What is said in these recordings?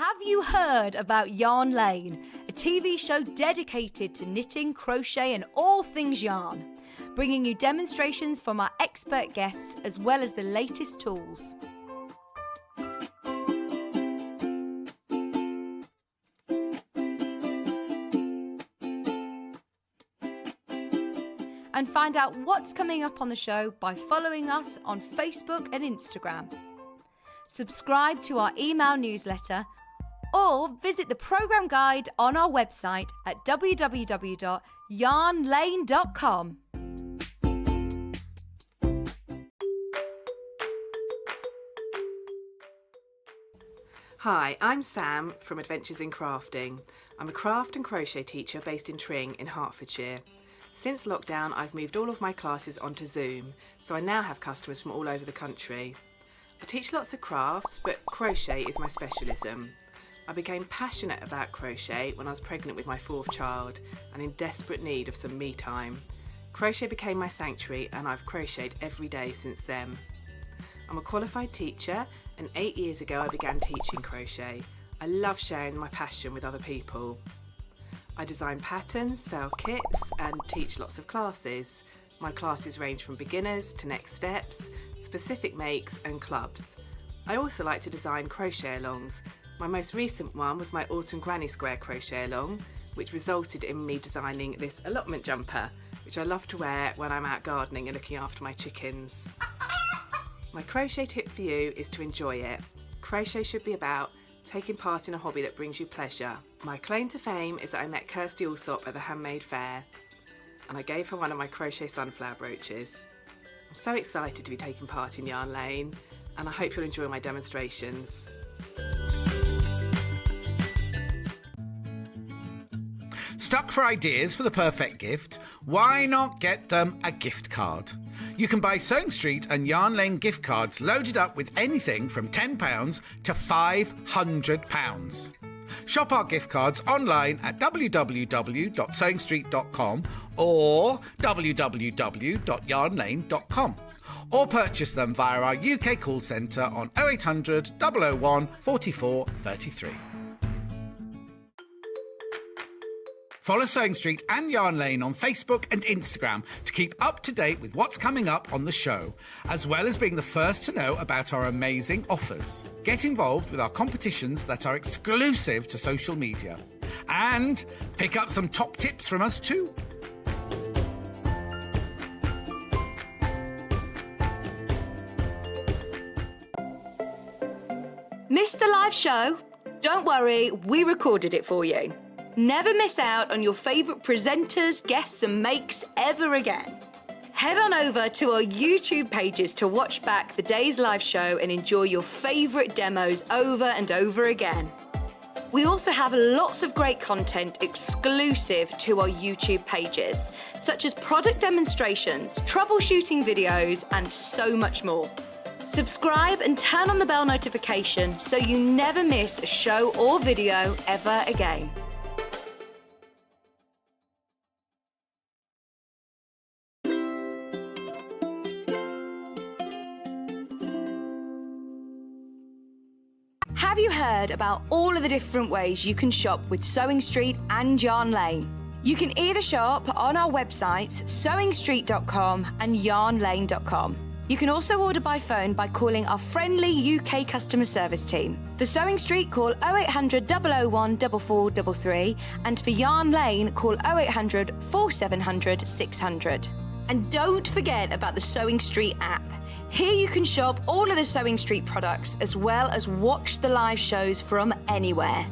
Have you heard about Yarn Lane, a TV show dedicated to knitting, crochet and all things yarn, bringing you demonstrations from our expert guests as well as the latest tools. And find out what's coming up on the show by following us on Facebook and Instagram. Subscribe to our email newsletter or visit the programme guide on our website at www.yarnlane.com. Hi, I'm Sam from Adventures in Crafting. I'm a craft and crochet teacher based in Tring in Hertfordshire. Since lockdown, I've moved all of my classes onto Zoom, so I now have customers from all over the country. I teach lots of crafts, but crochet is my specialism. I became passionate about crochet when I was pregnant with my fourth child and in desperate need of some me time. Crochet became my sanctuary and I've crocheted every day since then. I'm a qualified teacher and 8 years ago I began teaching crochet. I love sharing my passion with other people. I design patterns, sell kits and teach lots of classes. My classes range from beginners to next steps, specific makes and clubs. I also like to design crochet alongs. My most recent one was my autumn granny square crochet along, which resulted in me designing this allotment jumper, which I love to wear when I'm out gardening and looking after my chickens. My crochet tip for you is to enjoy it. Crochet should be about taking part in a hobby that brings you pleasure. My claim to fame is that I met Kirsty Allsop at the Handmade Fair and I gave her one of my crochet sunflower brooches. I'm so excited to be taking part in Yarn Lane and I hope you'll enjoy my demonstrations. Stuck for ideas for the perfect gift? Why not get them a gift card? You can buy Sewing Street and Yarn Lane gift cards loaded up with anything from £10 to £500. Shop our gift cards online at www.sewingstreet.com or www.yarnlane.com or purchase them via our UK call centre on 0800 001 44 33. Follow Sewing Street and Yarn Lane on Facebook and Instagram to keep up to date with what's coming up on the show, as well as being the first to know about our amazing offers. Get involved with our competitions that are exclusive to social media. And pick up some top tips from us too. Missed the live show? Don't worry, we recorded it for you. Never miss out on your favourite presenters, guests and makes ever again. Head on over to our YouTube pages to watch back the day's live show and enjoy your favourite demos over and over again. We also have lots of great content exclusive to our YouTube pages, such as product demonstrations, troubleshooting videos and so much more. Subscribe and turn on the bell notification so you never miss a show or video ever again. Have you heard about all of the different ways you can shop with Sewing Street and Yarn Lane? You can either shop on our websites, sewingstreet.com and yarnlane.com. You can also order by phone by calling our friendly UK customer service team. For Sewing Street, call 0800 001 4433 and for Yarn Lane, call 0800 4700 600. And don't forget about the Sewing Street app. Here you can shop all of the Sewing Street products as well as watch the live shows from anywhere.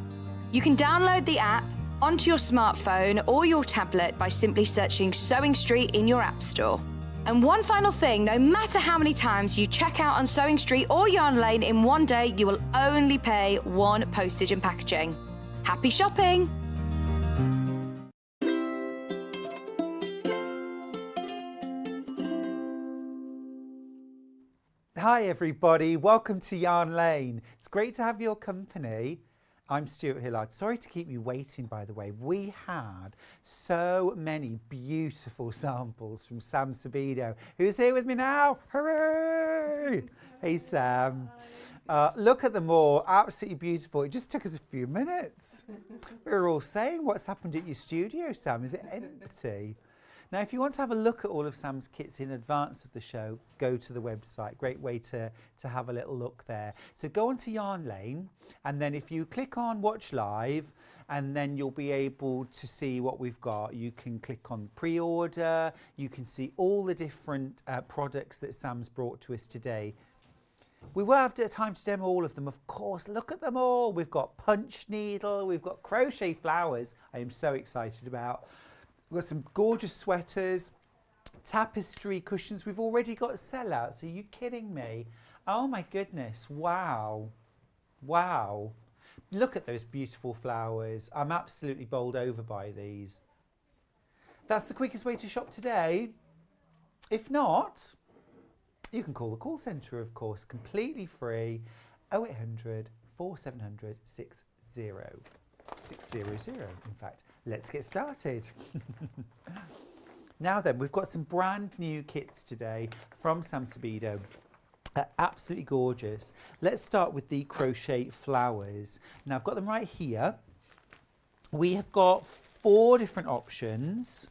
You can download the app onto your smartphone or your tablet by simply searching Sewing Street in your app store. And one final thing, no matter how many times you check out on Sewing Street or Yarn Lane in one day, you will only pay one postage and packaging. Happy shopping! Hi everybody, welcome to Yarn Lane. It's great to have your company. I'm Stuart Hillard. Sorry to keep you waiting, by the way. We had so many beautiful samples from Sam Sabido, who's here with me now. Hooray! Hey Sam. Look at them all, absolutely beautiful. It just took us a few minutes. We were all saying, what's happened at your studio, Sam? Is it empty? Now, if you want to have a look at all of Sam's kits in advance of the show, go to the website. Great way to have a little look there. So go onto Yarn Lane, and then if you click on Watch Live, and then you'll be able to see what we've got. You can click on pre-order. You can see all the different products that Sam's brought to us today. We will have time to demo all of them, of course. Look at them all. We've got punch needle, we've got crochet flowers. I am so excited about. We've got some gorgeous sweaters, tapestry cushions. We've already got sellouts. Are you kidding me? Oh my goodness. Wow. Wow. Look at those beautiful flowers. I'm absolutely bowled over by these. That's the quickest way to shop today. If not, you can call the call centre, of course, completely free, 0800 4700 600. In fact, let's get started. Now then, we've got some brand new kits today from Sabido. Absolutely gorgeous. Let's start with the crochet flowers. Now I've got them right here. We have got 4 different options.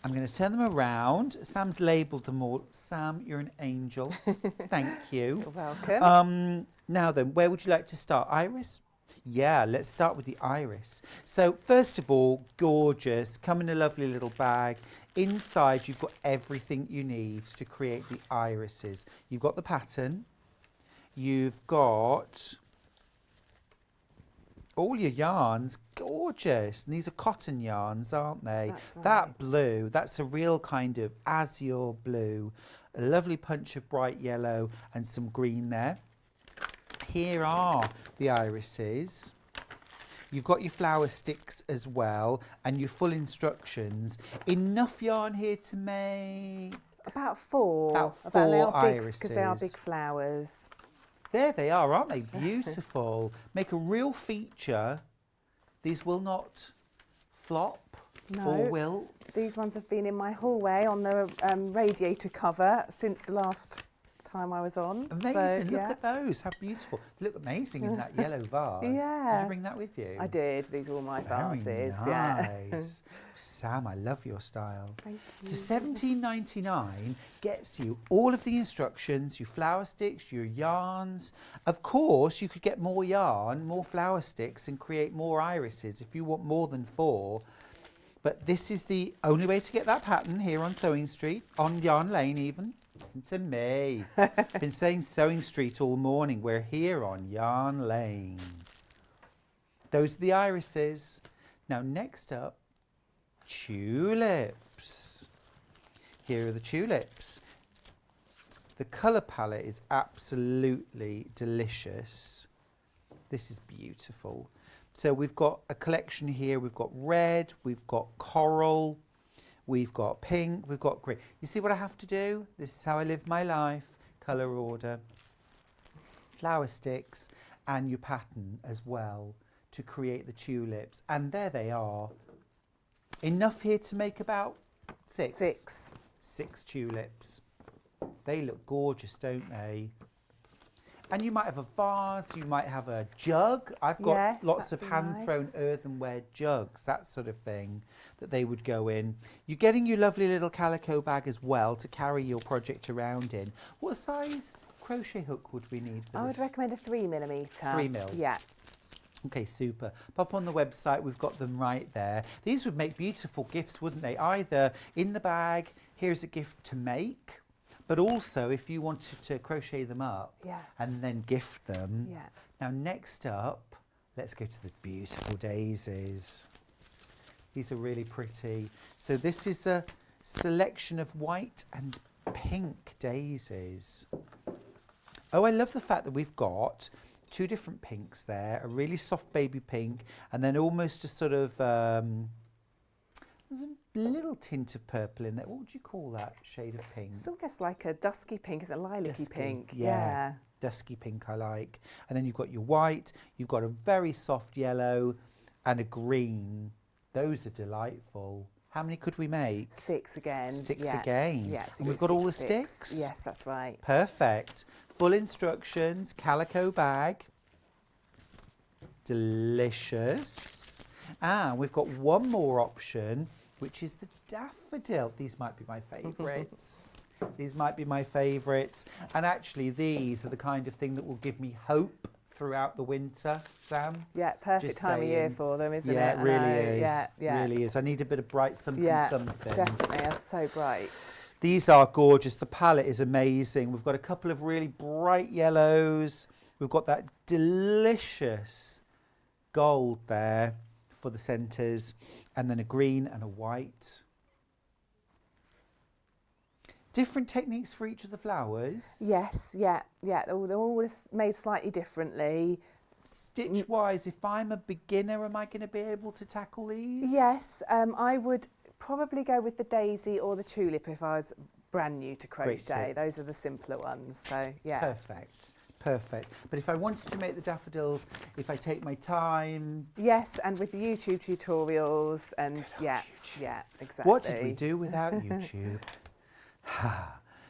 I'm going to turn them around. Sam's labelled them all. Sam, you're an angel. Thank you. You're welcome. Now then, where would you like to start? Iris? Yeah, let's start with the iris. So first of all, gorgeous. Come in a lovely little bag. Inside, you've got everything you need to create the irises. You've got the pattern. You've got all your yarns, gorgeous. And these are cotton yarns, aren't they? That's right. That blue, that's a real kind of azure blue. A lovely punch of bright yellow and some green there. Here are the irises. You've got your flower sticks as well and your full instructions. Enough yarn here to make... About 4. About 4 irises. Because they are big flowers. There they are, aren't they? Beautiful. Make a real feature. These will not flop or wilt. These ones have been in my hallway on the radiator cover since the last time I was on. Amazing. Look at those. How beautiful. They look amazing in that yellow vase. Yeah. Did you bring that with you? I did. These are all my Very vases. nice. Sam, I love your style. Thank you. So $17.99 gets you all of the instructions, your flower sticks, your yarns. Of course, you could get more yarn, more flower sticks and create more irises if you want more than 4. But this is the only way to get that pattern here on Sewing Street, on Yarn Lane even. Listen to me. Been saying Sewing Street all morning. We're here on Yarn Lane. Those are the irises. Now next up, tulips. Here are the tulips. The colour palette is absolutely delicious. This is beautiful. So we've got a collection here. We've got red, we've got coral, we've got pink, we've got green. You see what I have to do? This is how I live my life. Colour order, flower sticks, and your pattern as well to create the tulips. And there they are. Enough here to make about 6. 6 tulips. They look gorgeous, don't they? And you might have a vase, you might have a jug. I've got lots of hand-thrown earthenware jugs, that sort of thing, that they would go in. You're getting your lovely little calico bag as well to carry your project around in. What size crochet hook would we need for this? I would recommend a 3mm. 3mm? Yeah. Okay, super. Pop on the website, we've got them right there. These would make beautiful gifts, wouldn't they? Either in the bag, here's a gift to make, but also if you wanted to crochet them up and then gift them. Yeah. Now next up, let's go to the beautiful daisies. These are really pretty. So this is a selection of white and pink daisies. Oh, I love the fact that we've got 2 different pinks there, a really soft baby pink and then almost a sort of, there's a little tint of purple in there. What would you call that shade of pink? It's almost like a dusky pink, it's a lilac-y pink. Yeah, dusky pink I like. And then you've got your white, you've got a very soft yellow and a green. Those are delightful. How many could we make? 6 again. 6 yeah. again. Yeah, so And you we've do got all the 6, 6. sticks? Yes, that's right. Perfect. Full instructions, calico bag. Delicious. And we've got one more option, which is the daffodil. These might be my favourites. These might be my favourites. And actually, these are the kind of thing that will give me hope throughout the winter, Sam. Yeah, perfect Just time of year saying. for them, isn't it? Yeah, it really is. Yeah, yeah. Really is. I need a bit of bright something, something. Definitely. They're so bright. These are gorgeous. The palette is amazing. We've got a couple of really bright yellows. We've got that delicious gold there for the centres, and then a green and a white. Different techniques for each of the flowers? Yes, yeah. They're all made slightly differently. Stitch-wise, if I'm a beginner, am I going to be able to tackle these? Yes, I would probably go with the daisy or the tulip if I was brand new to crochet. Those are the simpler ones, so yeah. Perfect. But if I wanted to make the daffodils, if I take my time... Yes, and with the YouTube tutorials and yeah, exactly. What did we do without YouTube?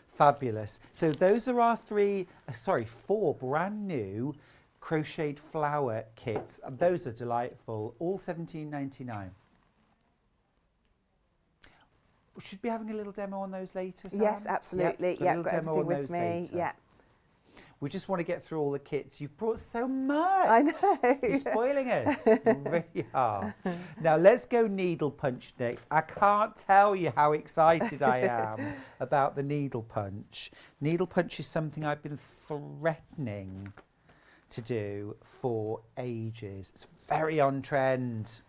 Fabulous. So those are our 4 brand new crocheted flower kits. And those are delightful, all $17.99. We should be having a little demo on those later, Sam? Yes, absolutely. Yeah, Got everything with me. Later. Yeah. We just want to get through all the kits. You've brought so much. I know. You're spoiling us. You really are. Now, let's go Needlepunch next. I can't tell you how excited I am about the Needlepunch. Needlepunch is something I've been threatening to do for ages. It's very on trend.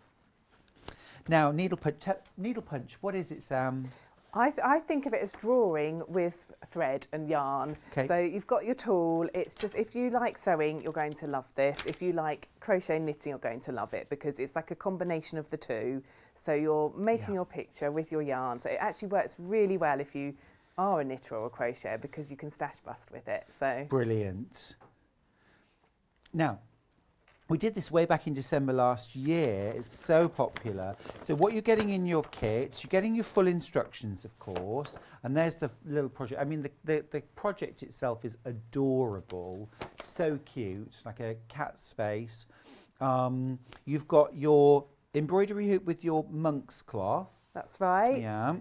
Now, Needlepunch, what is it, Sam? I think of it as drawing with thread and yarn. Okay. So you've got your tool. It's just, if you like sewing, you're going to love this. If you like crochet and knitting, you're going to love it because it's like a combination of the two. So you're making your picture with your yarn. So it actually works really well if you are a knitter or a crocheter because you can stash bust with it. So Brilliant. Now, we did this way back in December last year. It's so popular. So what you're getting in your kits, you're getting your full instructions, of course, and there's the little project. I mean, the project itself is adorable, so cute, like a cat's face. You've got your embroidery hoop with your monk's cloth. that's right. Yeah.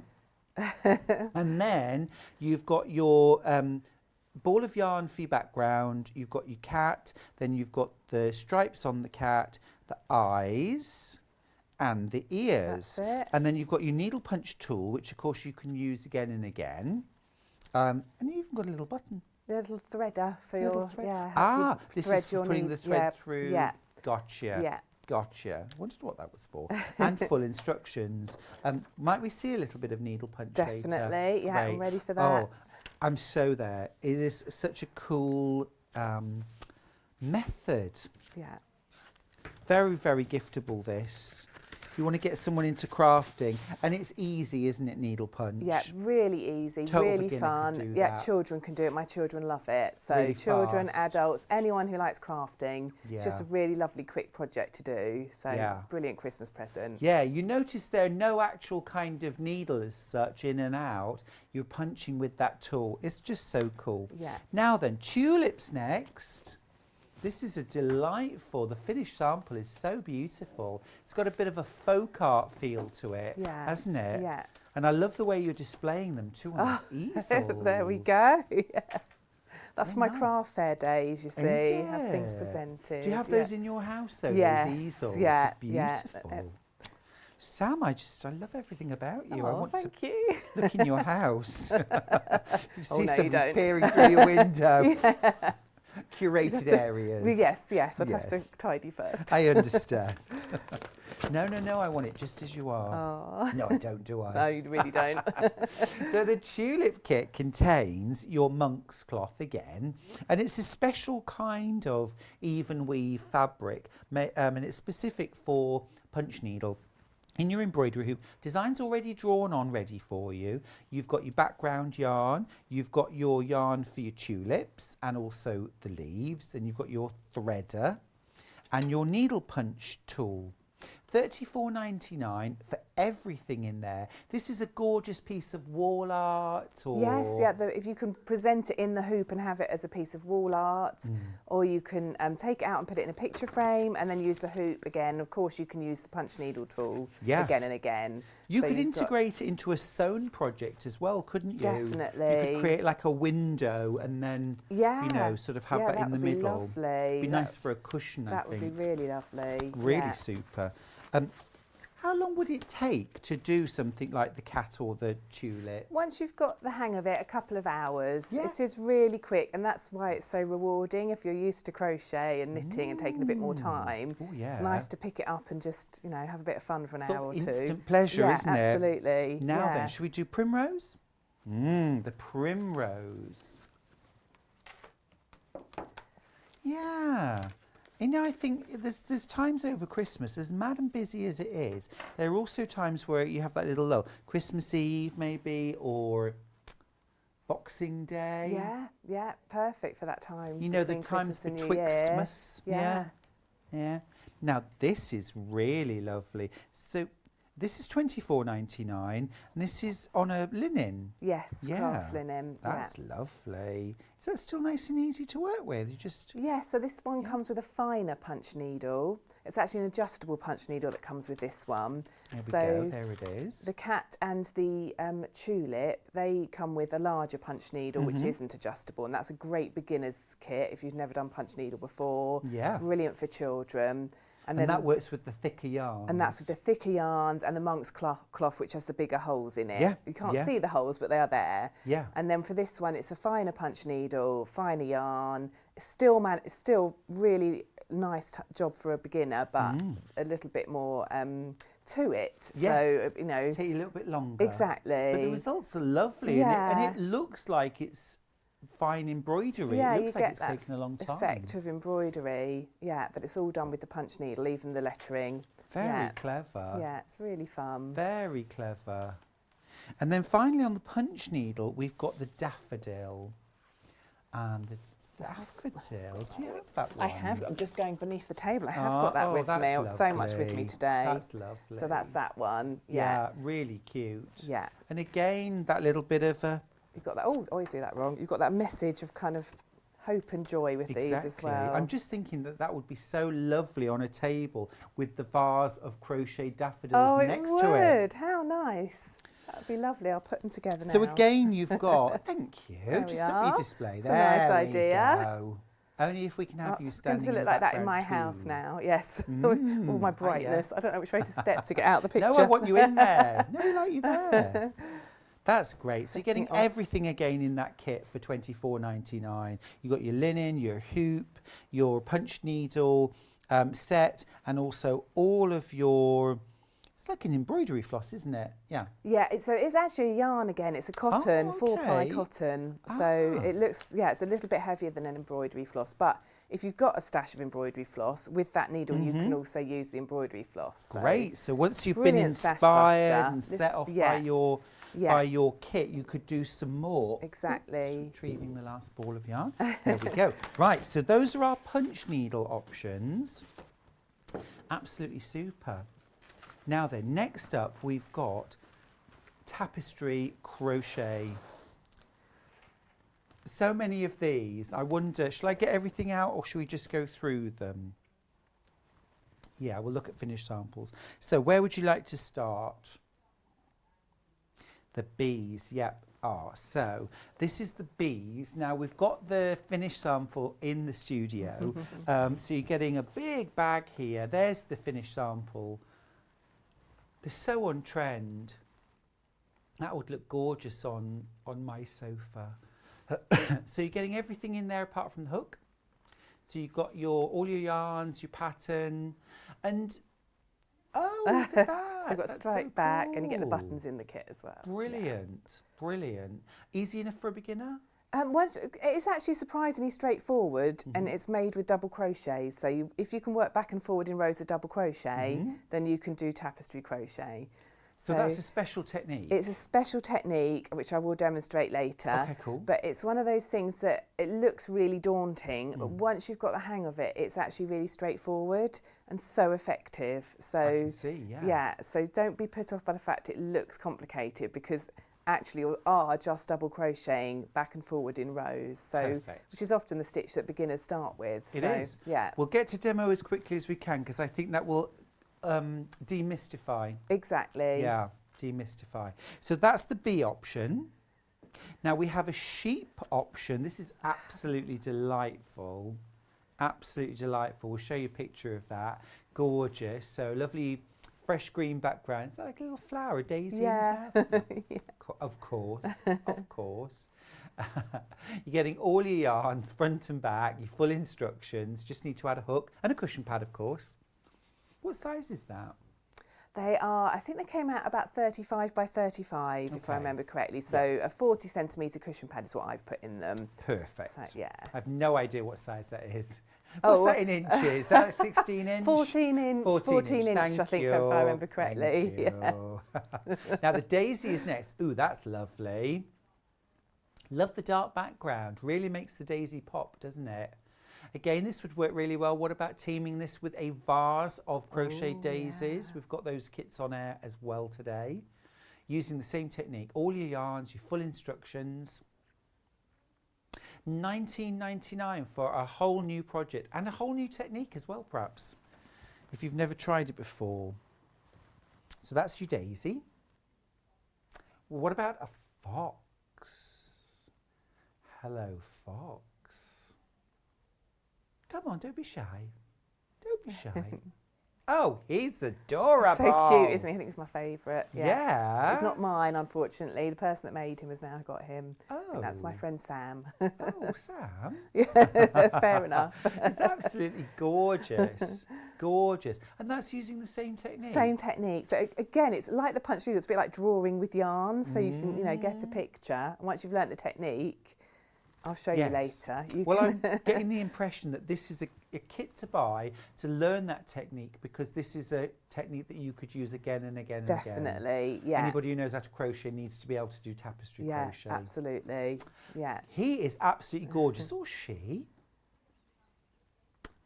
And then you've got your ball of yarn for your background, you've got your cat, then you've got the stripes on the cat, the eyes and the ears. That's it. And then you've got your Needlepunch tool, which of course you can use again and again. And you've even got a little button. The little threader for Little your, thread. yeah. Ah, you this thread is for your putting the thread through. Yeah. Gotcha. Yeah. Gotcha. I wondered what that was for. And full instructions. Might we see a little bit of Needlepunch later? Definitely. Yeah, I'm Great. ready for that. Oh, I'm so there. It is such a cool method. Yeah. Very, very giftable, this. If you want to get someone into crafting. And it's easy, isn't it, Needlepunch? Yeah, really easy, Total really beginner fun. can do Yeah, that. children can do it. My children love it. So Really children, fast. adults, anyone who likes crafting. It's just Yeah. a really lovely, quick project to do. So Yeah. brilliant Christmas present. Yeah, you notice there are no actual kind of needle as such in and out. You're punching with that tool. It's just so cool. Yeah. Now then, tulips next. This is a delightful, the finished sample is so beautiful. It's got a bit of a folk art feel to it, Yeah. hasn't it? Yeah. And I love the way you're displaying them too on these easels. There we go. Yeah. That's Oh, my nice. craft fair days, you see. Is Have things it? presented. Do you have yeah. those in your house though, Yes, those easels? yeah, They're yeah. beautiful. Sam, I love everything about you. I Oh, want thank to you. look in your house. You see Oh, no, you something don't. peering through your window. Curated areas. Yes, I'd have Yes. to tidy first. I understand. No, I want it just as you are. Oh. No, I don't, do I? No, you really don't. So the tulip kit contains your monk's cloth again, and it's a special kind of even weave fabric, and it's specific for punch needle. In your embroidery hoop, design's already drawn on ready for you. You've got your background yarn, you've got your yarn for your tulips and also the leaves, then you've got your threader and your Needlepunch tool. $34.99 for everything in there. This is a gorgeous piece of wall art. Or... Yes, yeah, if you can present it in the hoop and have it as a piece of wall art, or you can take it out and put it in a picture frame and then use the hoop again. Of course, you can use the punch needle tool again and again. You could integrate it into a sewn project as well, couldn't you? Definitely. You could create like a window and then, you know, sort of have that in the middle. Lovely. Be nice for a cushion, I think. That would be really lovely. Really super. How long would it take to do something like the cat or the tulip? Once you've got the hang of it, a couple of hours. Yeah. It is really quick, and that's why it's so rewarding. If you're used to crochet and knitting and taking a bit more time, it's nice to pick it up and just, you know, have a bit of fun for an hour or two. Instant pleasure, isn't it? Absolutely. Now then, should we do primrose? The primrose. Yeah. You know, I think there's times over Christmas, as mad and busy as it is, there are also times where you have that little lull. Christmas Eve, maybe, or Boxing Day. Yeah, yeah, perfect for that time. You know, the times betwixt Christmas. Yeah. Yeah. Now, this is really lovely. So, this is £24.99, and this is on a linen. Yes, craft linen. That's lovely. Is that still nice and easy to work with? You just so this one comes with a finer punch needle. It's actually an adjustable punch needle that comes with this one. There we go. There it is. The cat and the tulip, they come with a larger punch needle, which isn't adjustable, and that's a great beginner's kit if you've never done punch needle before. Yeah. Brilliant for children. And then that works with the thicker yarns. And that's with the thicker yarns and the monk's cloth, which has the bigger holes in it. Yeah. You can't see the holes, but they are there. Yeah. And then for this one, it's a finer punch needle, finer yarn. It's still really nice job for a beginner, but a little bit more to it. Yeah. So, you know. Take you a little bit longer. Exactly. But the results are lovely. Yeah. And it looks like it's fine embroidery. Yeah, it looks you like get it's that taken a long time. effect of embroidery. Yeah, but it's all done with the punch needle, even the lettering. Very clever. Yeah, it's really fun. Very clever. And then finally on the punch needle, we've got the daffodil. And the daffodil, do you have that one? I have. I'm just going beneath the table. I have got that with me. That's So much with me lovely. today. That's lovely. So that's that one. Yeah, really cute. Yeah. And again, that little bit of a... You've got that. Oh, I always do that wrong. You've got that message of kind of hope and joy with these as well. I'm just thinking that would be so lovely on a table with the vase of crochet daffodils next to it. Oh, it would. How nice. That would be lovely. I'll put them together now. So again, you've got... Thank you. There we just at are. your display. It's a There nice we idea. go. Only if we can have you It's standing going to in look the like that in my background house too. now. Yes. All my brightness. I don't know which way to step to get out the picture. No, I want you in there. No, we like you there. That's great. So you're getting everything again in that kit for £24.99. You've got your linen, your hoop, your punch needle set, and also all of your... It's like an embroidery floss, isn't it? Yeah. Yeah, so it's actually a yarn again. It's a cotton, Oh, 4-ply okay. cotton. So it looks, it's a little bit heavier than an embroidery floss. But if you've got a stash of embroidery floss, with that needle, you can also use the embroidery floss. So Great. So once you've been brilliant stash inspired buster. and set off Yeah. by your kit, you could do some more. Exactly. Just retrieving the last ball of yarn. There we go. Right, so those are our punch needle options. Absolutely super. Now then, next up we've got Tapestry Crochet. So many of these. I wonder, shall I get everything out or should we just go through them? Yeah, we'll look at finished samples. So where would you like to start? The bees, yep. So this is the bees. Now we've got the finished sample in the studio. So you're getting a big bag here. There's the finished sample. They're so on trend. That would look gorgeous on my sofa. So you're getting everything in there apart from the hook. So you've got all your yarns, your pattern, and look at that. So you've got That's striped so back and you get the cool. buttons in the kit as well. Brilliant, brilliant. Easy enough for a beginner? It's actually surprisingly straightforward and it's made with double crochets. So if you can work back and forward in rows of double crochet, then you can do tapestry crochet. So that's a special technique? It's a special technique, which I will demonstrate later. Okay, cool. But it's one of those things that it looks really daunting, but once you've got the hang of it, it's actually really straightforward and so effective. So, I can see, yeah. Yeah, so don't be put off by the fact it looks complicated, because actually you are just double crocheting back and forward in rows. So, Perfect. which is often the stitch that beginners start with. It is. Yeah. We'll get to demo as quickly as we can, because I think that will demystify. Exactly. Yeah, demystify. So that's the B option. Now we have a sheep option. This is absolutely delightful. Absolutely delightful. We'll show you a picture of that. Gorgeous. So lovely fresh green background. It's like a little flower, a daisy in his mouth. Yeah. Of course, of course. You're getting all your yarns front and back, your full instructions. Just need to add a hook and a cushion pad, of course. What size is that? They are, I think they came out about 35 by 35, if I Okay. remember correctly. So a 40 centimetre cushion pad is what I've put in them. Perfect. So, yeah. I have no idea what size that is. What's Oh, that in inches? Is that like 16 inch? 14 inch, 14 inch, Thank I think, you. if I remember correctly. Thank you. Now the daisy is next. Ooh, that's lovely. Love the dark background. Really makes the daisy pop, doesn't it? Again, this would work really well. What about teaming this with a vase of crocheted daisies? We've got those kits on air as well today. Using the same technique. All your yarns, your full instructions. $19.99 for a whole new project and a whole new technique as well, perhaps, if you've never tried it before. So that's your daisy. Well, what about a fox? Hello, fox. Come on, don't be shy. Don't be shy. Oh, he's adorable. So cute, isn't he? I think it's my favourite. Yeah. It's not mine, unfortunately. The person that made him has now got him. Oh. And that's my friend Sam. Oh, Sam. Fair enough. It's absolutely gorgeous. Gorgeous. And that's using the same technique. Same technique. So again, it's like the punch needle. It's a bit like drawing with yarn. So you can, get a picture. And once you've learnt the technique, I'll show you later. Well, I'm getting the impression that this is a kit to buy to learn that technique, because this is a technique that you could use again and again and again. Definitely, yeah. Anybody who knows how to crochet needs to be able to do tapestry crochet. Yeah, absolutely. Yeah. He is absolutely gorgeous. Or she.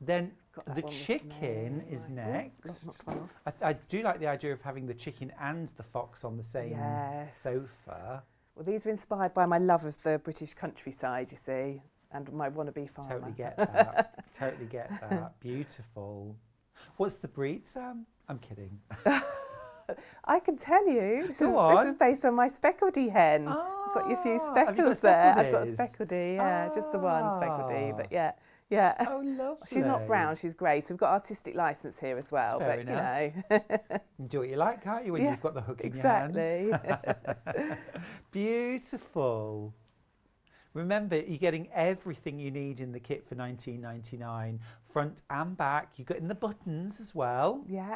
Then the chicken is next. I do like the idea of having the chicken and the fox on the same sofa. Well, these are inspired by my love of the British countryside, you see, and my wannabe farmer. Totally get that. Totally get that. Beautiful. What's the breed, Sam? I'm kidding. I can tell you. This Go is based on my speckledy hen. You've got your few speckles there. I've got a speckledy, yeah, just the one speckledy, but yeah. Oh, lovely. She's not brown, she's grey, so we've got artistic licence here as well. Fair enough. You do what you like, can't you, when you've got the hook in your hand? Exactly. Beautiful. Remember, you're getting everything you need in the kit for $19.99, front and back. You got in the buttons as well. Yeah.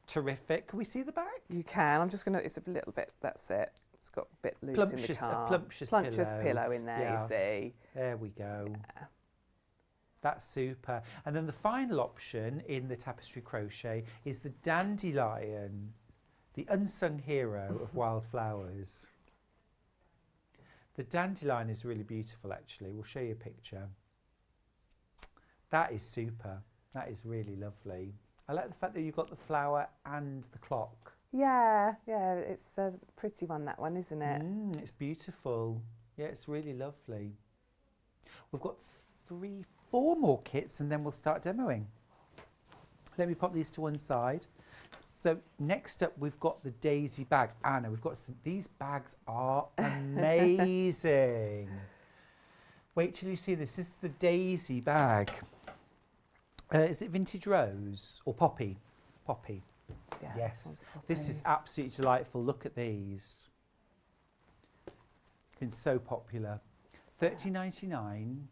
Terrific. Can we see the back? You can. I'm just going to, it's a little bit, that's it. It's got a bit loose in the car. A plumptious pillow in there, yes. you see. There we go. Yeah. That's super. And then the final option in the Tapestry Crochet is the dandelion, the unsung hero of wildflowers. The dandelion is really beautiful, actually. We'll show you a picture. That is super. That is really lovely. I like the fact that you've got the flower and the clock. Yeah, it's a pretty one, that one, isn't it? It's beautiful. Yeah, it's really lovely. We've got 4 more kits and then we'll start demoing. Let me pop these to one side. So next up we've got the daisy bag. Anna, we've got these bags are amazing. Wait till you see this. This is the daisy bag. Is it vintage rose or poppy? Poppy. Yeah, yes. This is absolutely delightful. Look at these. Been so popular. $13.99.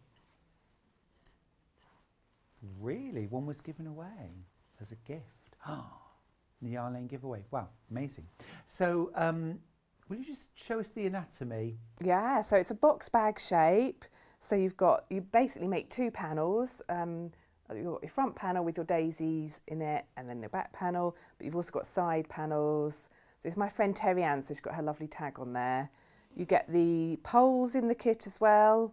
Really? One was given away as a gift. The Yarn Lane giveaway. Wow, amazing. So, will you just show us the anatomy? Yeah, so it's a box bag shape. So you basically make 2 panels. You've got your front panel with your daisies in it, and then the back panel, but you've also got side panels So it's my friend Terry Ann, so she's got her lovely tag on there. You get the poles in the kit as well,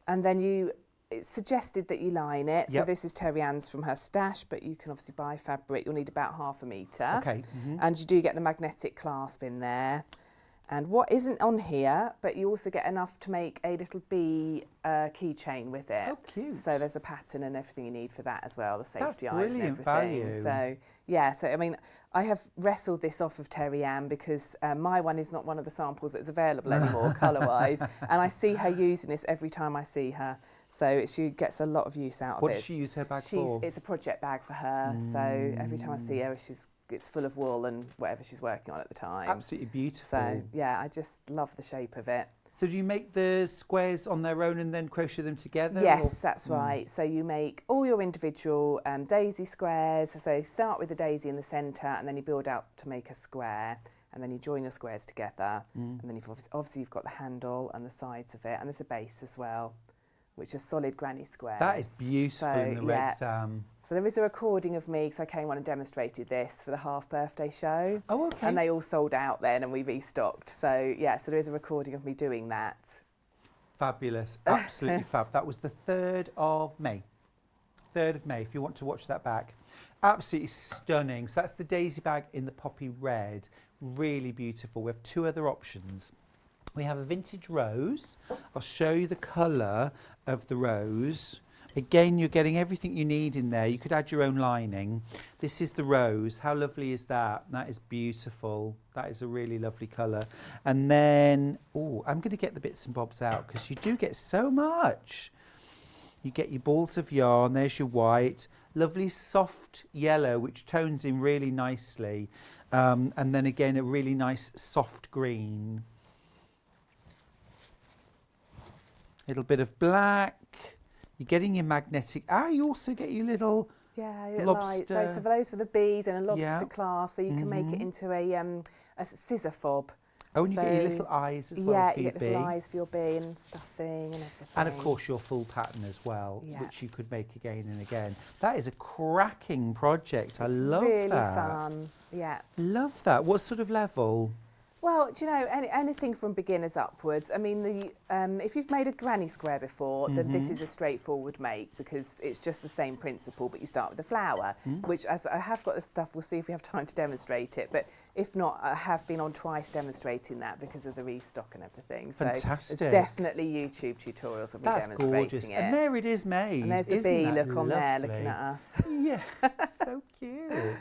and then it's suggested that you line it. So this is Terry Ann's from her stash, but you can obviously buy fabric. You'll need about 1/2 metre. Okay. And you do get the magnetic clasp in there. And what isn't on here, but you also get enough to make a little bee keychain with it. Oh, cute. So there's a pattern and everything you need for that as well, the safety That's eyes and brilliant everything. value. So, yeah, so I mean, I have wrestled this off of Terry Ann because my one is not one of the samples that's available anymore, colour-wise. And I see her using this every time I see her. So she gets a lot of use out of it. What does she use her bag for? It's a project bag for her. So every time I see her, it's full of wool and whatever she's working on at the time. Absolutely beautiful. So yeah, I just love the shape of it. So do you make the squares on their own and then crochet them together? Yes, that's right. So you make all your individual daisy squares. So you start with the daisy in the centre and then you build out to make a square. And then you join your squares together. And then obviously you've got the handle and the sides of it. And there's a base as well, which are solid granny squares. That is beautiful in the red Sam. So there is a recording of me, because I came on and demonstrated this for the half birthday show. Oh, okay. And they all sold out then and we restocked. So yeah, so there is a recording of me doing that. Fabulous, absolutely fab. That was the 3rd of May. 3rd of May, if you want to watch that back. Absolutely stunning. So that's the daisy bag in the poppy red. Really beautiful. We have 2 other options. We have a vintage rose. I'll show you the colour of the rose. Again, you're getting everything you need in there. You could add your own lining. This is the rose. How lovely is that? That is beautiful. That is a really lovely colour. And then, I'm going to get the bits and bobs out because you do get so much. You get your balls of yarn. There's your white. Lovely soft yellow, which tones in really nicely. And then again, a really nice soft green. Little bit of black. You're getting your magnetic. You also get your little lobster. So for those for the bees and a lobster clasp, so you can make it into a scissor fob. Oh, and you get your little eyes as well for your bee. Yeah, you get little eyes for your bee and stuffing and everything. And of course your full pattern as well, which you could make again and again. That is a cracking project. I love that. Really fun. Yeah. Love that. What sort of level? Well, do you know, anything from beginners upwards. I mean, if you've made a granny square before, then this is a straightforward make because it's just the same principle, but you start with the flower, which, as I have got the stuff, we'll see if we have time to demonstrate it. But if not, I have been on twice demonstrating that because of the restock and everything. Fantastic. So there's definitely YouTube tutorials of me demonstrating gorgeous. it. And there it is made. And there's the bee look on there looking at us. Yeah, so cute.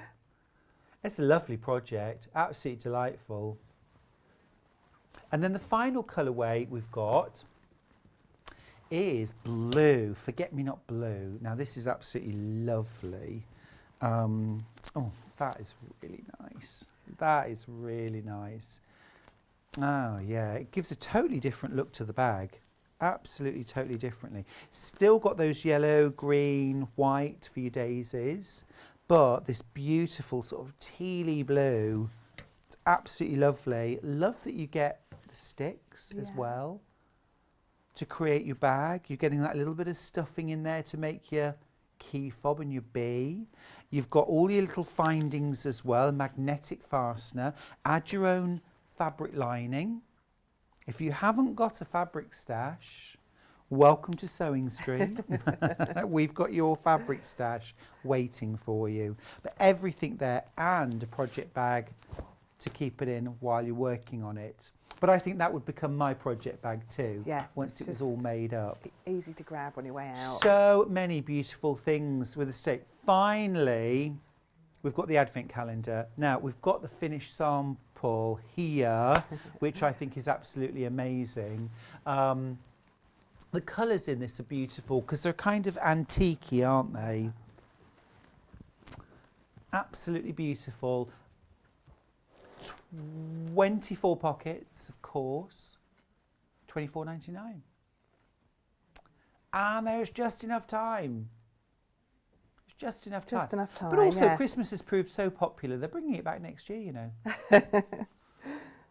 It's a lovely project, absolutely delightful. And then the final colourway we've got is blue, Forget-Me-Not blue. Now this is absolutely lovely. That is really nice. That is really nice. Oh yeah, it gives a totally different look to the bag. Absolutely, totally differently. Still got those yellow, green, white for your daisies, but this beautiful sort of tealy blue. It's absolutely lovely. Love that you get the sticks as well to create your bag. You're getting that little bit of stuffing in there to make your key fob and your bee. You've got all your little findings as well, a magnetic fastener. Add your own fabric lining. If you haven't got a fabric stash, welcome to Sewing Street. We've got your fabric stash waiting for you. But everything there, and a project bag to keep it in while you're working on it. But I think that would become my project bag too, once it was all made up. Easy to grab on your way out. So many beautiful things with the stick. Finally, we've got the advent calendar. Now, we've got the finished sample here, which I think is absolutely amazing. The colours in this are beautiful because they're kind of antique-y, aren't they? Absolutely beautiful. 24 pockets, of course, £24.99. And there's just enough time. There's just enough time. Just enough time, But also, Christmas has proved so popular, they're bringing it back next year, you know.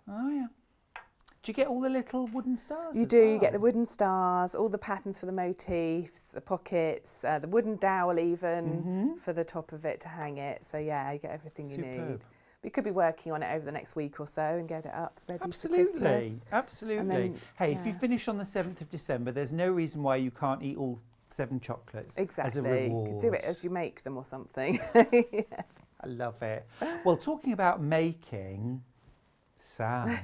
Oh, yeah. Do you get all the little wooden stars? You do, you get the wooden stars, all the patterns for the motifs, the pockets, the wooden dowel even for the top of it to hang it. So, yeah, you get everything you need. We could be working on it over the next week or so and get it up ready for Absolutely, Christmas. absolutely. And then, hey, if you yeah. finish on the 7th of December, there's no reason why you can't eat all 7 chocolates Exactly. as a You reward. could do it as you make them or something. Yeah. I love it. Well, talking about making, Sam,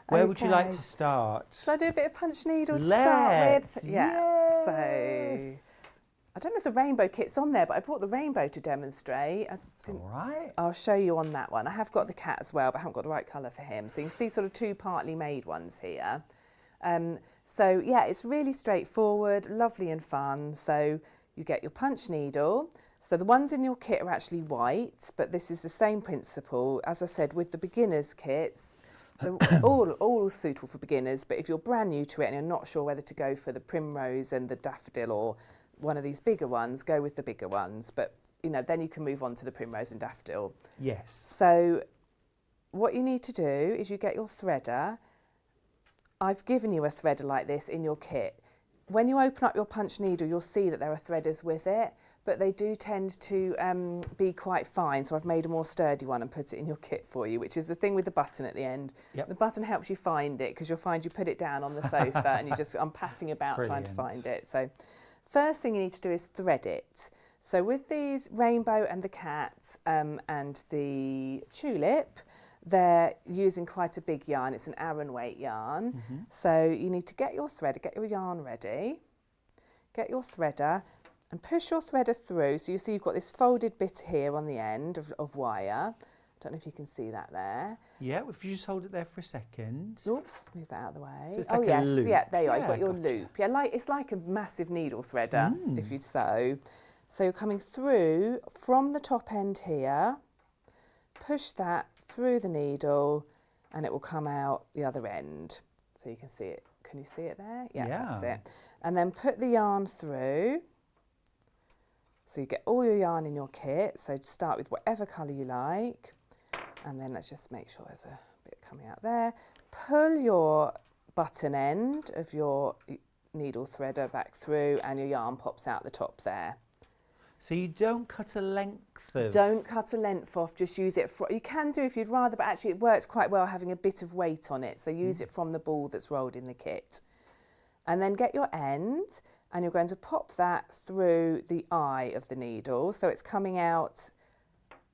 where would you like Okay. to start? Shall I do a bit of punch needle to Let's. start with? Yes. So I don't know if the rainbow kit's on there, but I brought the rainbow to demonstrate. All right. I'll show you on that one. I have got the cat as well, but I haven't got the right colour for him. So you can see sort of 2 partly made ones here. So yeah, it's really straightforward, lovely and fun. So you get your punch needle. So the ones in your kit are actually white, but this is the same principle. As I said, with the beginners kits, they're all suitable for beginners, but if you're brand new to it and you're not sure whether to go for the primrose and the daffodil or one of these bigger ones, go with the bigger ones. But, you know, then you can move on to the primrose and daffodil. Yes. So what you need to do is you get your threader. I've given you a threader like this in your kit. When you open up your punch needle, you'll see that there are threaders with it, but they do tend to be quite fine. So I've made a more sturdy one and put it in your kit for you, which is the thing with the button at the end. Yep. The button helps you find it because you'll find you put it down on the sofa and I'm patting about trying to Brilliant. find it. So first thing you need to do is thread it. So with these rainbow and the cat and the tulip, they're using quite a big yarn. It's an Aran weight yarn. Mm-hmm. So you need to get your threader, get your yarn ready, get your threader and push your threader through. So you see you've got this folded bit here on the end of wire. Don't know if you can see that there. Yeah, if you just hold it there for a second. Oops, move that out of the way. So it's Oh like a yes, loop. yeah, there you are. You've Yeah, got your gotcha. loop. Yeah, it's like a massive needle threader if Mm. you sew. So you're coming through from the top end here, push that through the needle and it will come out the other end. So you can see it. Can you see it there? Yeah, that's Yeah. it. And then put the yarn through. So you get all your yarn in your kit. So start with whatever colour you like. And then let's just make sure there's a bit coming out there. Pull your button end of your needle threader back through and your yarn pops out the top there. So you don't cut a length of... Don't cut a length off, just use it. You can do if you'd rather, but actually it works quite well having a bit of weight on it. So use it from the ball that's rolled in the kit. And then get your end and you're going to pop that through the eye of the needle. So it's coming out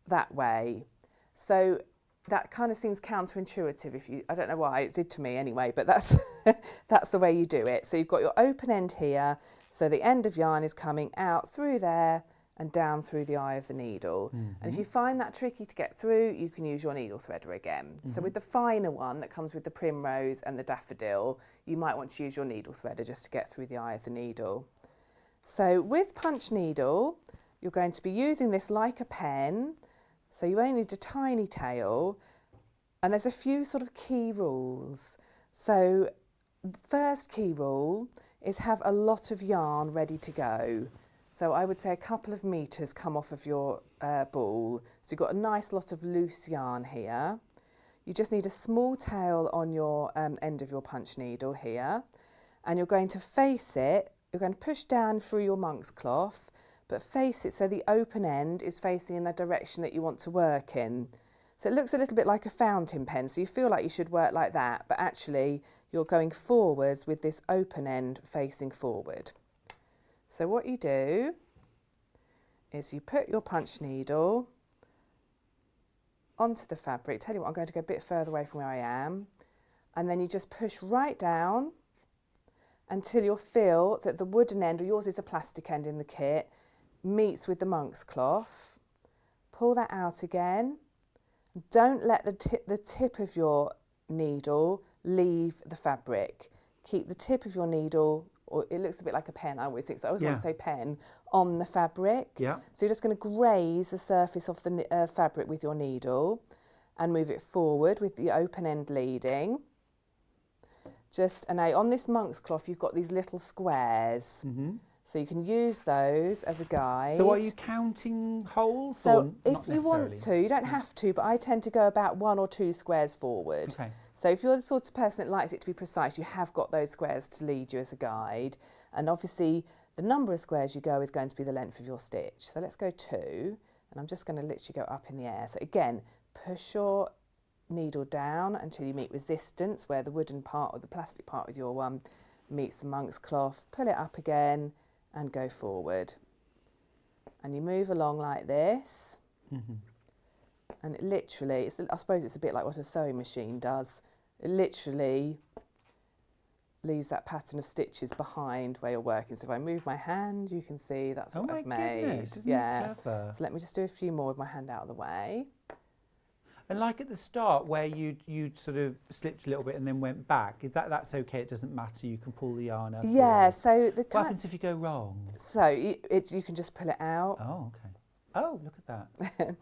that way. So that kind of seems counterintuitive I don't know why, it did to me anyway, but that's that's the way you do it. So you've got your open end here, so the end of yarn is coming out through there and down through the eye of the needle. Mm-hmm. And if you find that tricky to get through, you can use your needle threader again. So with the finer one that comes with the primrose and the daffodil, you might want to use your needle threader just to get through the eye of the needle. So with punch needle, you're going to be using this like a pen. So you only need a tiny tail, and there's a few sort of key rules. So first key rule is have a lot of yarn ready to go. So I would say a couple of metres come off of your ball. So you've got a nice lot of loose yarn here. You just need a small tail on your end of your punch needle here, and you're going to face it. You're going to push down through your monk's cloth, but face it so the open end is facing in the direction that you want to work in. So it looks a little bit like a fountain pen, so you feel like you should work like that, but actually you're going forwards with this open end facing forward. So what you do is you put your punch needle onto the fabric. Tell you what, I'm going to go a bit further away from where I am, and then you just push right down until you'll feel that the wooden end, or yours is a plastic end in the kit, meets with the monk's cloth. Pull that out again. Don't let the tip of your needle leave the fabric. Keep the tip of your needle, or it looks a bit like a pen, I always think, so I always want to say pen, on the fabric. Yeah. So you're just going to graze the surface of the fabric with your needle and move it forward with the open end leading. And now on this monk's cloth, you've got these little squares. Mm-hmm. So you can use those as a guide. So are you counting holes? So or if not you want necessarily? to, you don't have to, but I tend to go about 1 or 2 squares forward. Okay. So if you're the sort of person that likes it to be precise, you have got those squares to lead you as a guide. And obviously the number of squares you go is going to be the length of your stitch. So let's go 2, And I'm just going to literally go up in the air. So again, push your needle down until you meet resistance where the wooden part or the plastic part with your meets the monk's cloth. Pull it up again and go forward. And you move along like this. And it literally, I suppose it's a bit like what a sewing machine does. It literally leaves that pattern of stitches behind where you're working. So if I move my hand, you can see that's what I've made. Goodness, isn't it clever? So let me just do a few more with my hand out of the way. And like at the start where you sort of slipped a little bit and then went back, that's okay, it doesn't matter, you can pull the yarn up? Yeah, or so what happens if you go wrong? So you can just pull it out. Oh, okay. Oh, look at that.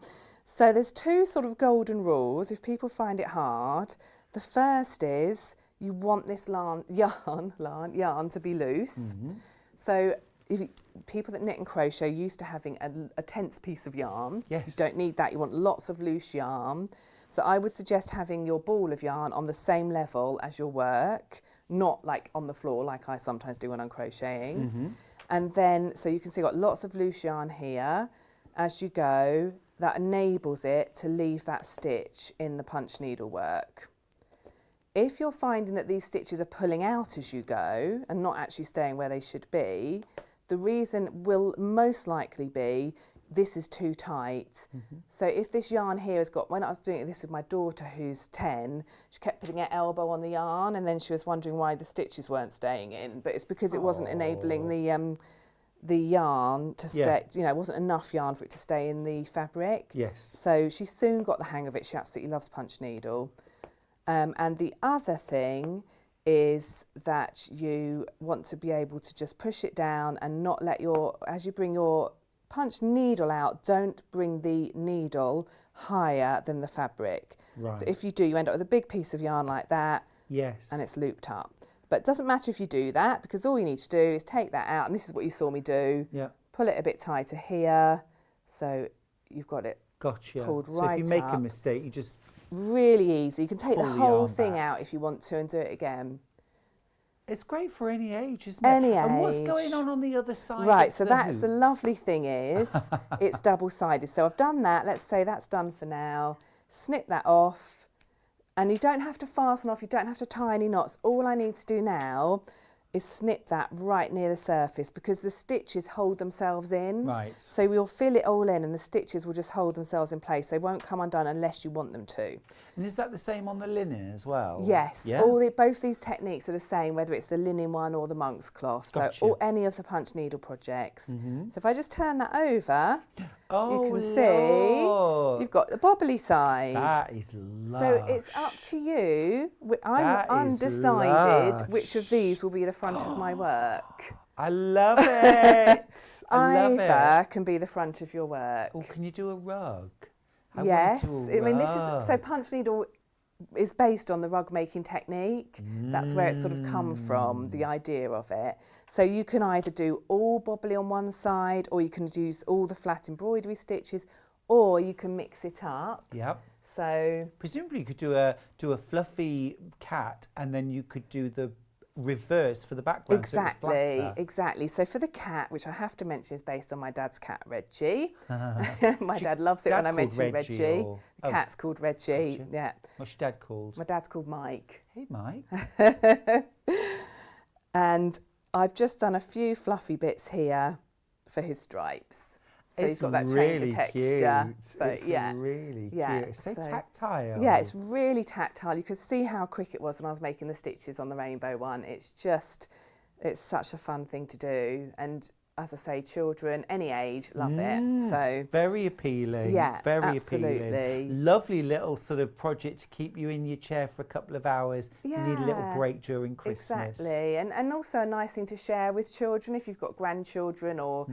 So there's two sort of golden rules if people find it hard. The first is you want this yarn to be loose. So people that knit and crochet are used to having a tense piece of yarn. Yes. You don't need that, you want lots of loose yarn. So I would suggest having your ball of yarn on the same level as your work, not like on the floor like I sometimes do when I'm crocheting. And then, so you can see I've got lots of loose yarn here. As you go, that enables it to leave that stitch in the punch needle work. If you're finding that these stitches are pulling out as you go and not actually staying where they should be, the reason will most likely be this is too tight. So if this yarn here has got, when I was doing this with my daughter who's 10, she kept putting her elbow on the yarn and then she was wondering why the stitches weren't staying in, but it's because it wasn't enabling the yarn to stay, you know, it wasn't enough yarn for it to stay in the fabric. Yes. So she soon got the hang of it. She absolutely loves punch needle. And the other thing is that you want to be able to just push it down and not let as you bring your punch needle out, don't bring the needle higher than the fabric. Right. So if you do, you end up with a big piece of yarn like that. Yes. And it's looped up. But it doesn't matter if you do that, because all you need to do is take that out, and this is what you saw me do. Yeah. Pull it a bit tighter here, so you've got it pulled right up. So if you make a mistake, you just... Really easy. You can take the whole thing back out if you want to and do it again. It's great for any age, isn't it? Any And what's age. going on the other side? Right, of so the that's the hoop? lovely thing is it's double-sided. So I've done that. Let's say that's done for now. Snip that off. And you don't have to fasten off. You don't have to tie any knots. All I need to do now is snip that right near the surface because the stitches hold themselves in. Right. So we'll fill it all in and the stitches will just hold themselves in place. They won't come undone unless you want them to. And is that the same on the linen as well? Yes, Yeah? both these techniques are the same, whether it's the linen one or the monk's cloth. Gotcha. So any of the punch needle projects. So if I just turn that over, Oh, you can see look. you've got the bobbly side. That is lush. So it's up to you. I'm That is undecided lush. which of these will be the front of my work. I love it. I love Either it. can be the front of your work. Oh, can you do a rug? I Yes, wanna do a I mean this is so rug. punch needle is based on the rug making technique. That's where it's sort of come from, the idea of it. So you can either do all bobbly on one side, or you can use all the flat embroidery stitches, or you can mix it up. Yep. So Presumably you could do a fluffy cat, and then you could do the reverse for the background. So it's flatter. Exactly. So for the cat, which I have to mention is based on my dad's cat, Reggie. My dad loves it when I mention Reggie. or- The oh, cat's called Reggie. gotcha. Yeah. What's your dad called? My dad's called Mike. Hey, Mike. And I've just done a few fluffy bits here for his stripes. So he's got that change of texture. Cute. So It's yeah. really Yeah, cute. It's so so- tactile. Yeah, it's really tactile. You can see how quick it was when I was making the stitches on the rainbow one. It's such a fun thing to do. And as I say, children, any age, love it. So very appealing. Yeah, very absolutely. appealing. Lovely little sort of project to keep you in your chair for a couple of hours. You need a little Yeah, break during Christmas. exactly. And also a nice thing to share with children if you've got grandchildren or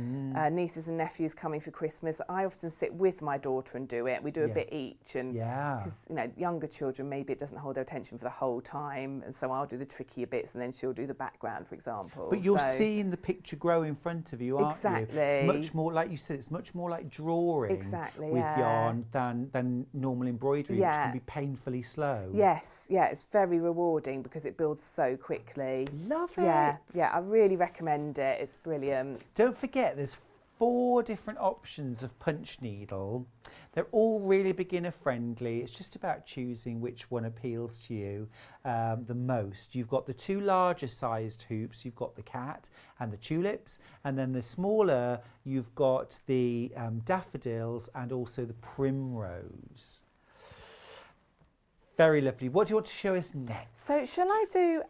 nieces and nephews coming for Christmas. I often sit with my daughter and do it. We do a Yeah. bit each, and Yeah. because younger children maybe it doesn't hold their attention for the whole time, and so I'll do the trickier bits and then she'll do the background, for example. But you're So- seeing the picture grow in front of you, aren't you? Exactly. It's much more, like you said, it's much more like drawing Exactly, with yeah. yarn than normal embroidery, which Yeah. can be painfully slow. Yes, yeah, it's very rewarding because it builds so quickly. Love it. Yeah, I really recommend it. It's brilliant. Don't forget, there's 4 different options of punch needle. They're all really beginner friendly. It's just about choosing which one appeals to you the most. You've got the 2 larger sized hoops. You've got the cat and the tulips, and then the smaller you've got the daffodils and also the primrose. Very lovely. What do you want to show us next? So shall I do,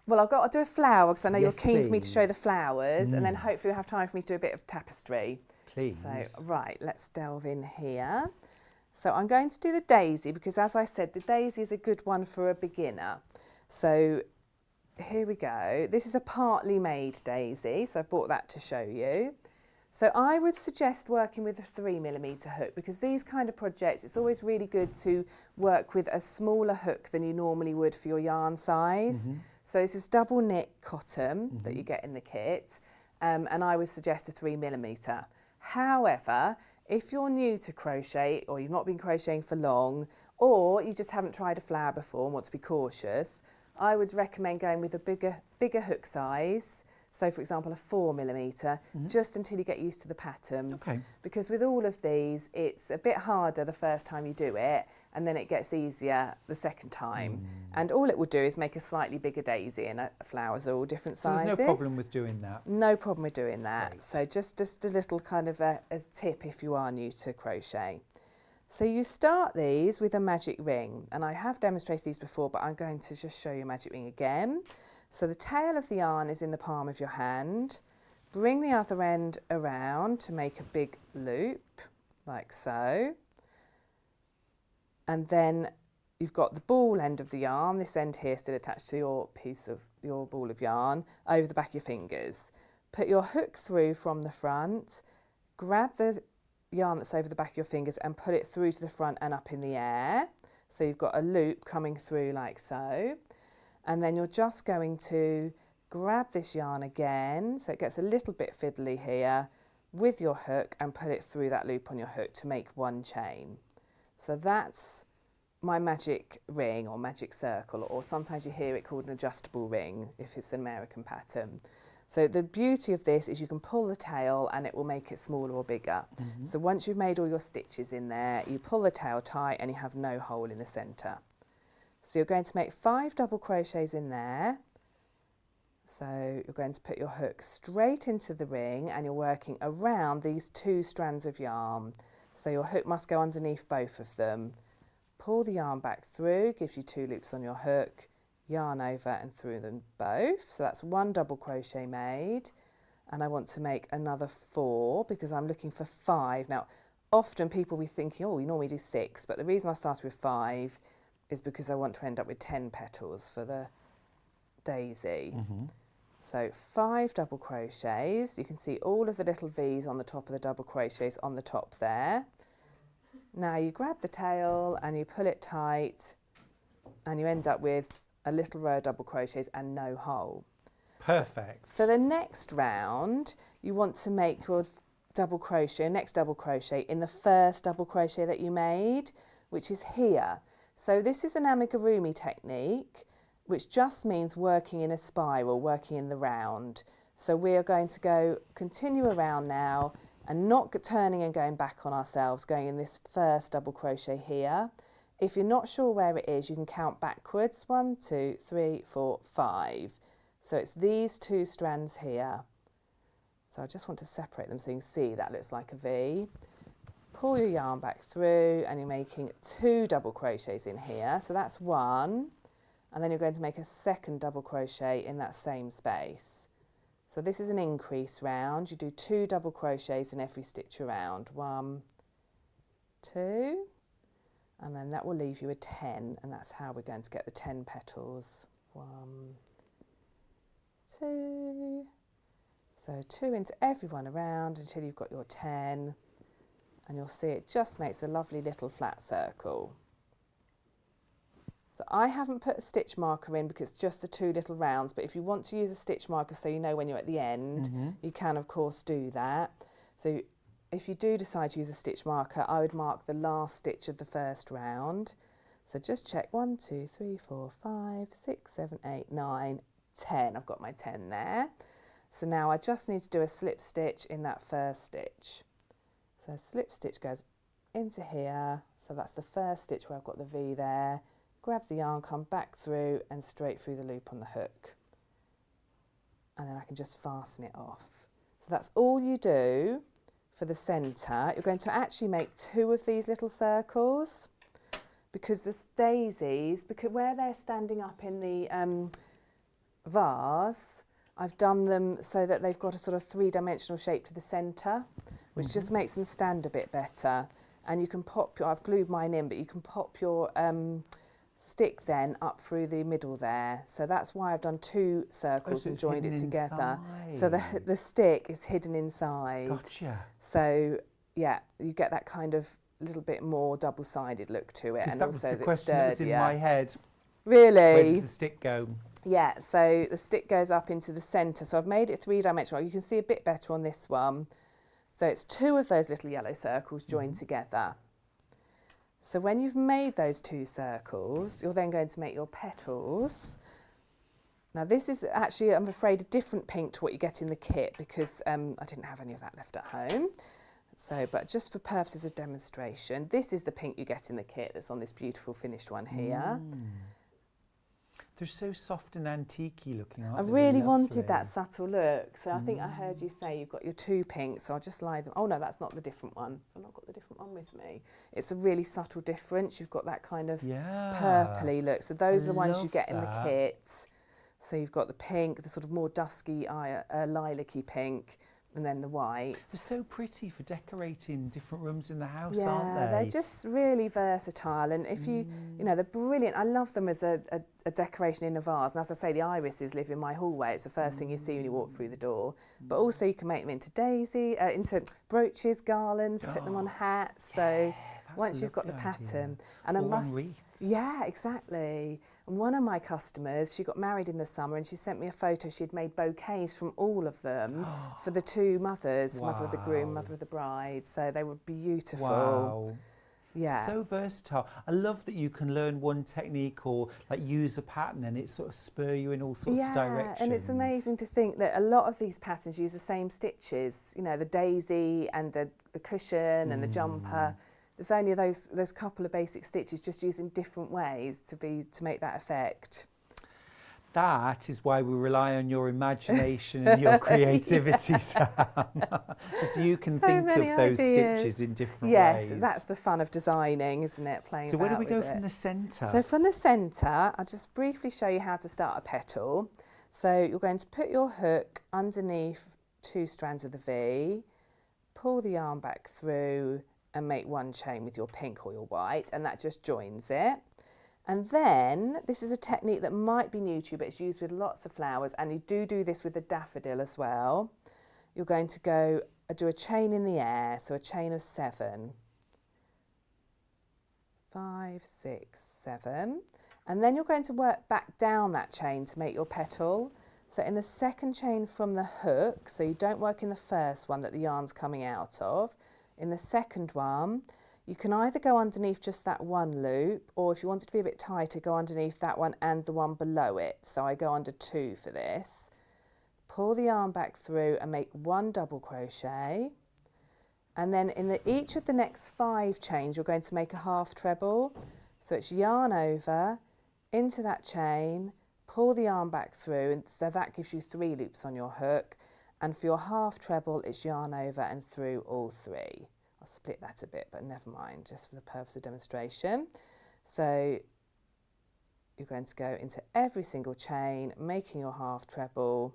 well, I'll do a flower because I know Yes, you're keen for me to show the please. flowers, and then hopefully we'll have time for me to do a bit of tapestry. Please. So, right, let's delve in here. So I'm going to do the daisy because, as I said, the daisy is a good one for a beginner. So here we go. This is a partly made daisy, so I've brought that to show you. So I would suggest working with a 3mm hook because these kind of projects, it's always really good to work with a smaller hook than you normally would for your yarn size. So this is double knit cotton that you get in the kit, and I would suggest a 3mm. However, if you're new to crochet or you've not been crocheting for long, or you just haven't tried a flower before and want to be cautious, I would recommend going with a bigger hook size. So, for example, a 4mm, just until you get used to the pattern. Okay. Because with all of these, it's a bit harder the first time you do it, and then it gets easier the second time. And all it will do is make a slightly bigger daisy, and flowers are all different So sizes. there's no problem with doing that? No problem with doing that. Great. So just a little kind of a tip if you are new to crochet. So you start these with a magic ring, and I have demonstrated these before, but I'm going to just show you a magic ring again. So the tail of the yarn is in the palm of your hand. Bring the other end around to make a big loop, like so. And then you've got the ball end of the yarn, this end here still attached to your piece of your ball of yarn, over the back of your fingers. Put your hook through from the front, grab the yarn that's over the back of your fingers and put it through to the front and up in the air. So you've got a loop coming through like so. And then you're just going to grab this yarn again, so it gets a little bit fiddly here, with your hook and put it through that loop on your hook to make one chain. So that's my magic ring or magic circle, or sometimes you hear it called an adjustable ring if it's an American pattern. So the beauty of this is you can pull the tail and it will make it smaller or bigger. So once you've made all your stitches in there, you pull the tail tight and you have no hole in the centre. So you're going to make 5 double crochets in there. So you're going to put your hook straight into the ring and you're working around these 2 strands of yarn. So your hook must go underneath both of them. Pull the yarn back through, gives you 2 loops on your hook, yarn over and through them both. So that's 1 double crochet made. And I want to make another 4 because I'm looking for 5. Now, often people will be thinking, oh, you normally do 6, but the reason I started with 5 is because I want to end up with 10 petals for the daisy. So 5 double crochets. You can see all of the little V's on the top of the double crochets on the top there. Now you grab the tail and you pull it tight and you end up with a little row of double crochets and no hole. Perfect. For the next round, you want to make your double crochet, next double crochet in the first double crochet that you made, which is here. So this is an amigurumi technique, which just means working in a spiral, working in the round. So we are going to continue around now and not turning and going back on ourselves, going in this first double crochet here. If you're not sure where it is, you can count backwards. 1, 2, 3, 4, 5. So it's these 2 strands here. So I just want to separate them so you can see that looks like a V. Pull your yarn back through and you're making 2 double crochets in here. So that's 1. And then you're going to make a second double crochet in that same space. So this is an increase round. You do 2 double crochets in every stitch around. 1, 2, and then that will leave you a 10, and that's how we're going to get the 10 petals. 1, 2. So 2 into every one around until you've got your 10. And you'll see it just makes a lovely little flat circle. So I haven't put a stitch marker in because it's just the 2 little rounds, but if you want to use a stitch marker so you know when you're at the end, you can of course do that. So if you do decide to use a stitch marker, I would mark the last stitch of the first round. So just check 1, 2, 3, 4, 5, 6, 7, 8, 9, 10. I've got my 10 there. So now I just need to do a slip stitch in that first stitch. So slip stitch goes into here, so that's the first stitch where I've got the V there. Grab the yarn, come back through and straight through the loop on the hook. And then I can just fasten it off. So that's all you do for the centre. You're going to actually make 2 of these little circles, because the daisies, because where they're standing up in the vase, I've done them so that they've got a sort of 3-dimensional shape to the centre, which just makes them stand a bit better. And you can pop your, I've glued mine in, but you can pop your stick then up through the middle there. So that's why I've done 2 circles and joined it together. So the stick is hidden inside. Gotcha. So yeah, you get that kind of little bit more double-sided look to it, and that also was the question that was in my head. Really? Where does the stick go? Yeah, so the stick goes up into the centre. So I've made it 3-dimensional. You can see a bit better on this one. So it's 2 of those little yellow circles joined together. So when you've made those 2 circles, you're then going to make your petals. Now this is actually, I'm afraid, a different pink to what you get in the kit, because I didn't have any of that left at home. So, but just for purposes of demonstration, this is the pink you get in the kit that's on this beautiful finished one here. They're so soft and antique-y looking, aren't I they? really They're wanted lovely. that subtle look. So I think I heard you say you've got your 2 pinks, so I'll just lie them. Oh no, that's not the different one. I've not got the different one with me. It's a really subtle difference. You've got that kind of purpley look. So those are the ones you get in the kit. So you've got the pink, the sort of more dusky, lilac-y pink, and then the white. They're so pretty for decorating different rooms in the house, Yeah, aren't they? they're just really versatile, and if you know, they're brilliant. I love them as a decoration in a vase, and as I say, the irises live in my hallway. It's the first thing you see when you walk through the door. But also you can make them into into brooches, garlands, put them on hats. So once you've got the pattern, and wreaths. Yeah, exactly. And one of my customers, she got married in the summer, and she sent me a photo. She'd made bouquets from all of them for the 2 mothers, mother of the groom, mother of the bride. So they were beautiful. Wow. Yeah. So versatile. I love that you can learn one technique or like use a pattern and it sort of spur you in all sorts of directions. And it's amazing to think that a lot of these patterns use the same stitches. You know, the daisy and the cushion and the jumper. There's only those couple of basic stitches, just using different ways to make that effect. That is why we rely on your imagination and your creativity, Sam. Because you can think of those stitches in different ways. Yes, that's the fun of designing, isn't it? Playing So where do about we go with from it. the centre? So from the centre, I'll just briefly show you how to start a petal. So you're going to put your hook underneath 2 strands of the V, pull the yarn back through and make 1 chain with your pink or your white, and that just joins it. And then, this is a technique that might be new to you, but it's used with lots of flowers, and you do this with the daffodil as well. You're going to go do a chain in the air, so a chain of 7. 5, 6, 7. And then you're going to work back down that chain to make your petal. So in the second chain from the hook, so you don't work in the first one that the yarn's coming out of, in the second one, you can either go underneath just that 1 loop, or if you want it to be a bit tighter, go underneath that one and the one below it. So I go under 2 for this. Pull the yarn back through and make 1 double crochet. And then in each of the next 5 chains, you're going to make a half treble. So it's yarn over, into that chain, pull the yarn back through, and so that gives you 3 loops on your hook. And for your half treble, it's yarn over and through all 3. I'll split that a bit, but never mind, just for the purpose of demonstration. So you're going to go into every single chain, making your half treble.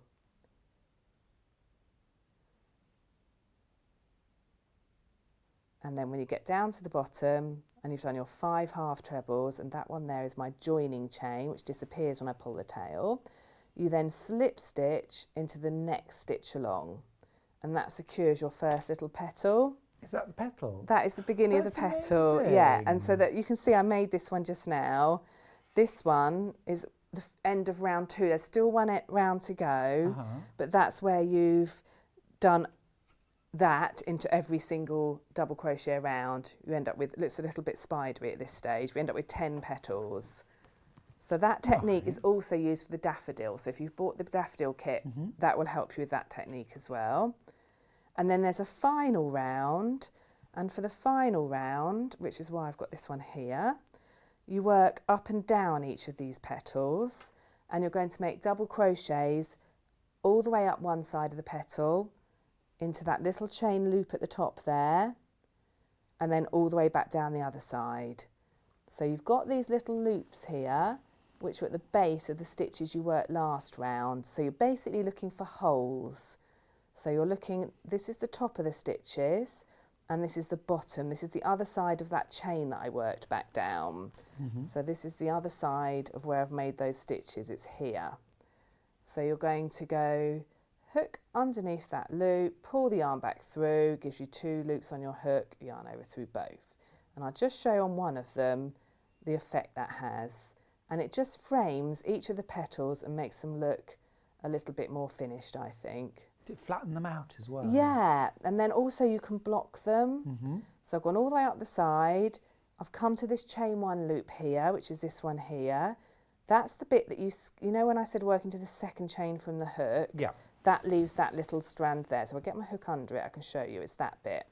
And then when you get down to the bottom and you've done your 5 half trebles, and that one there is my joining chain, which disappears when I pull the tail, you then slip stitch into the next stitch along, and that secures your first little petal. Is that the petal? That is the beginning of the That's petal. amazing. Yeah, and so that you can see I made this one just now. This one is the end of round 2. There's still 1 round to go, but that's where you've done that into every single double crochet round. You end up with, it looks a little bit spidery at this stage, we end up with 10 petals. So that technique is also used for the daffodil. So if you've bought the daffodil kit, that will help you with that technique as well. And then there's a final round. And for the final round, which is why I've got this one here, you work up and down each of these petals, and you're going to make double crochets all the way up one side of the petal into that little chain loop at the top there, and then all the way back down the other side. So you've got these little loops here, which are at the base of the stitches you worked last round. So you're basically looking for holes. So you're looking, this is the top of the stitches, and this is the bottom. This is the other side of that chain that I worked back down. So this is the other side of where I've made those stitches. It's here. So you're going to go hook underneath that loop, pull the yarn back through, gives you 2 loops on your hook, yarn over through both. And I'll just show on one of them the effect that has. And it just frames each of the petals and makes them look a little bit more finished, I think. Did it flatten them out as well? Yeah, and then also you can block them. So I've gone all the way up the side. I've come to this chain 1 loop here, which is this one here. That's the bit that you know when I said working to the second chain from the hook? Yeah. That leaves that little strand there. So I'll get my hook under it, I can show you, it's that bit.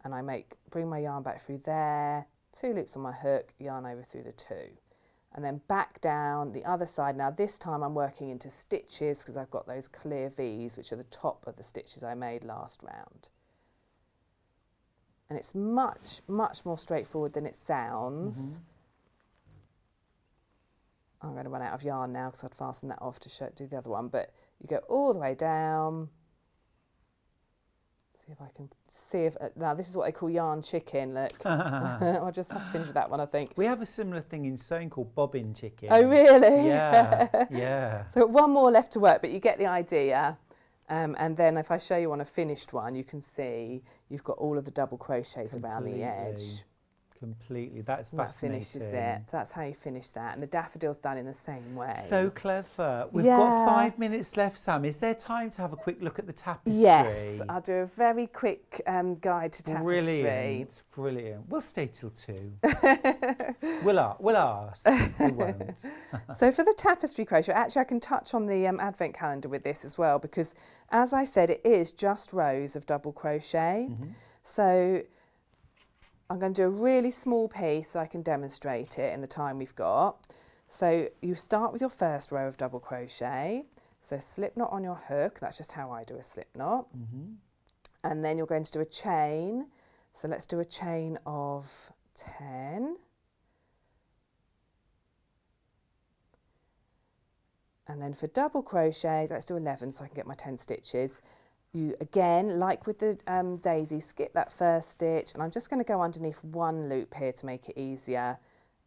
And I bring my yarn back through there, 2 loops on my hook, yarn over through the 2. And then back down the other side. Now this time I'm working into stitches because I've got those clear V's, which are the top of the stitches I made last round. And it's much, much more straightforward than it sounds. I'm going to run out of yarn now because I'd fasten that off to do the other one. But you go all the way down. See if I can see if, now this is what they call yarn chicken, look. I'll just have to finish with that one, I think. We have a similar thing in sewing called bobbin chicken. Oh, really? Yeah, yeah. So one more left to work, but you get the idea. And then if I show you on a finished one, you can see you've got all of the double crochets around the edge. Completely, that's That fascinating. finishes it. That's how you finish that. And the daffodil's done in the same way. So clever. We've got 5 minutes left, Sam. Is there time to have a quick look at the tapestry? Yes, I'll do a very quick guide to tapestry. Brilliant, brilliant. We'll stay till 2. We'll ask. We won't. So for the tapestry crochet, actually I can touch on the advent calendar with this as well, because as I said, it is just rows of double crochet. So I'm going to do a really small piece so I can demonstrate it in the time we've got. So you start with your first row of double crochet. So slip knot on your hook, that's just how I do a slip knot. And then you're going to do a chain. So let's do a chain of 10. And then for double crochets, let's do 11 so I can get my 10 stitches. You again, like with the daisy, skip that first stitch, and I'm just going to go underneath 1 loop here to make it easier,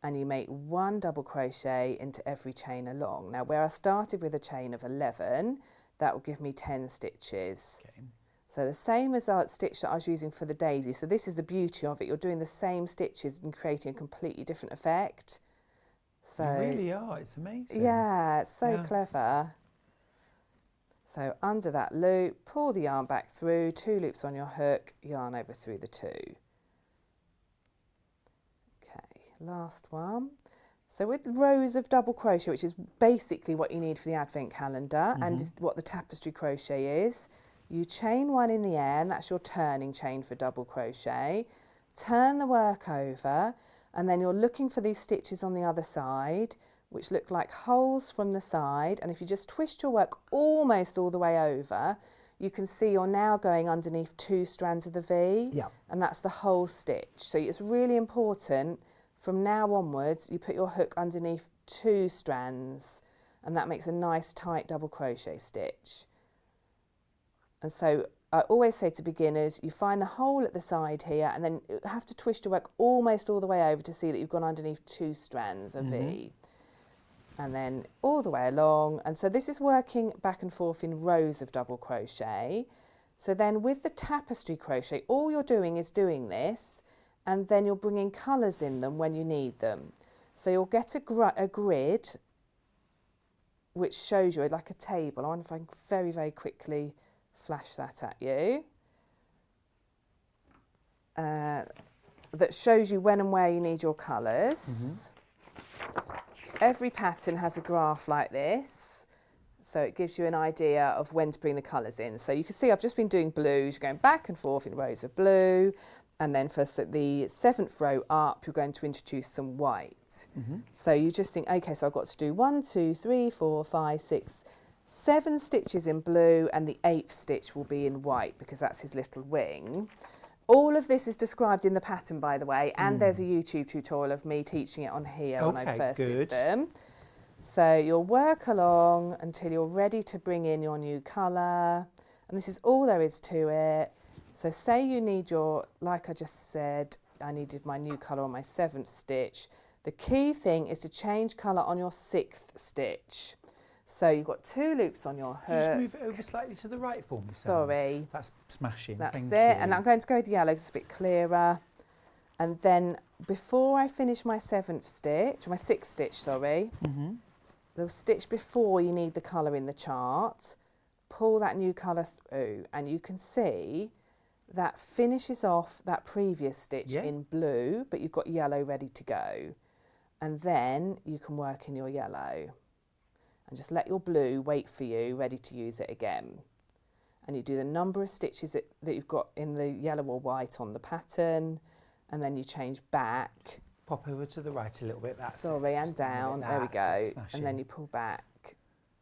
and you make 1 double crochet into every chain along. Now where I started with a chain of 11, that will give me 10 stitches. Okay. So the same as our stitch that I was using for the daisy. So this is the beauty of it, you're doing the same stitches and creating a completely different effect. So You really are, it's amazing. yeah, it's so clever. So under that loop, pull the yarn back through, 2 loops on your hook, yarn over through the 2. Okay, last one. So with rows of double crochet, which is basically what you need for the advent calendar and is what the tapestry crochet is, you chain 1 in the air, and that's your turning chain for double crochet. Turn the work over, and then you're looking for these stitches on the other side, which look like holes from the side, and if you just twist your work almost all the way over, you can see you're now going underneath 2 strands of the V, and that's the whole stitch. So it's really important from now onwards you put your hook underneath 2 strands, and that makes a nice tight double crochet stitch. And so I always say to beginners, you find the hole at the side here, and then you have to twist your work almost all the way over to see that you've gone underneath 2 strands of V. And then all the way along, and so this is working back and forth in rows of double crochet. So then with the tapestry crochet, all you're doing is doing this, and then you're bringing colours in them when you need them. So you'll get a grid which shows you like a table. I wonder if I can very, very quickly flash that at you. That shows you when and where you need your colours. every pattern has a graph like this, so it gives you an idea of when to bring the colours in. So you can see I've just been doing blues, going back and forth in rows of blue, and then for the 7th row up, you're going to introduce some white. So you just think, okay, so I've got to do 1, 2, 3, 4, 5, 6, 7 stitches in blue, and the 8th stitch will be in white because that's his little wing. All of this is described in the pattern, by the way, and there's a YouTube tutorial of me teaching it on here when I first did them. So you'll work along until you're ready to bring in your new colour, and this is all there is to it. So say you need your, like I just said, I needed my new colour on my 7th stitch. The key thing is to change colour on your 6th stitch. So you've got 2 loops on your hook. Just move it over slightly to the right for me. Sorry. That's smashing. That's Thank it. you. And I'm going to go with yellow because it's a bit clearer. And then before I finish my 7th stitch, my 6th stitch, sorry, the stitch before you need the colour in the chart, pull that new colour through, and you can see that finishes off that previous stitch in blue, but you've got yellow ready to go. And then you can work in your yellow. And just let your blue wait for you, ready to use it again. And you do the number of stitches that you've got in the yellow or white on the pattern, and then you change back. Pop over to the right a little bit. That's Sorry, it. and Just down. a There we bit. go. That's it. Smashing. And then you pull back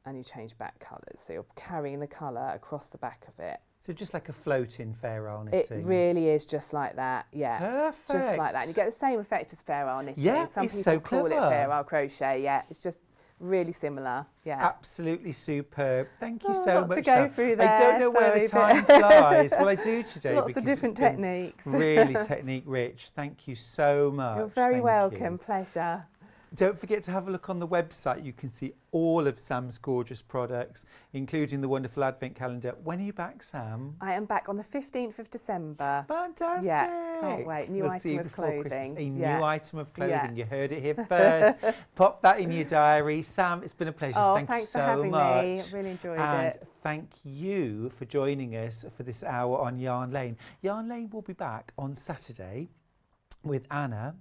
and you change back colours. So you're carrying the colour across the back of it. So just like a floating fair isle It knitting. really is just like that, yeah. Perfect. Just like that. And you get the same effect as fair isle knitting. Yeah, Some it's people so call it clever. fair isle crochet, yeah. It's just really similar, yeah. Absolutely superb. Thank you Oh, so lots much. to go Sam. through I don't there, know where the sorry, time but- flies. Well, I do today. Lots because of different it's been techniques. Really technique rich. Thank you so much. You're very Thank welcome, you. pleasure. Don't forget to have a look on the website. You can see all of Sam's gorgeous products, including the wonderful advent calendar. When are you back, Sam? I am back on the 15th of December. Fantastic. Yeah, can't wait. New We'll see item you of before Christmas. clothing. A Yeah. new item of clothing. Yeah. You heard it here first. Pop that in your diary. Sam, it's been a pleasure. Oh, Thank you thanks so for having much. me. I really enjoyed And it. thank you for joining us for this hour on Yarn Lane. Yarn Lane will be back on Saturday with Anna.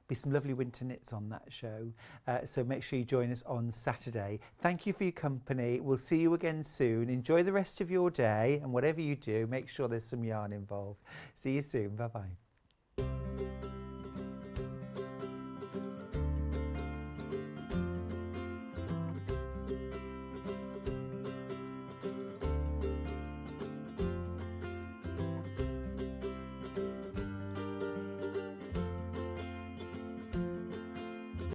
Be some lovely winter knits on that show, so make sure you join us on Saturday. Thank you for your company. We'll see you again soon. Enjoy the rest of your day, and whatever you do, make sure there's some yarn involved. See you soon. Bye bye.